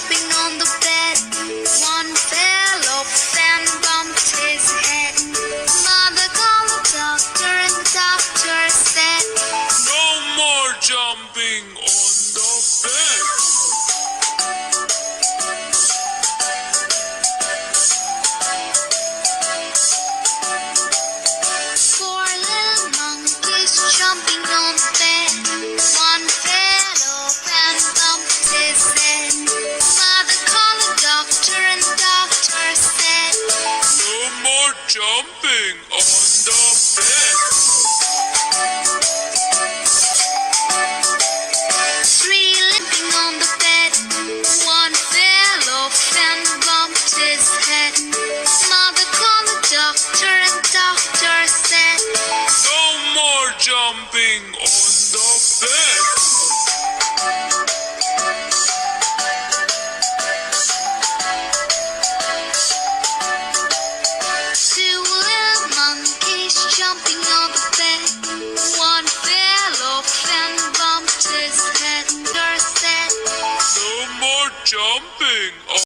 jumping on the bed. One fell off and bumped his head. Mother called the doctor and the doctor said, No more jumping on the bed. Four little monkeys jumping on the bed. One fell off and bumped his head. Mother called the doctor and the doctor said, No more jumping on the bed. Three limping on the bed. One fell off and bumped his head. Mother called the doctor and the doctor said, No more jumping on the bed. Two little monkeys jumping on the bed. One fell off and bumped his head. Doctor said, No more jumping on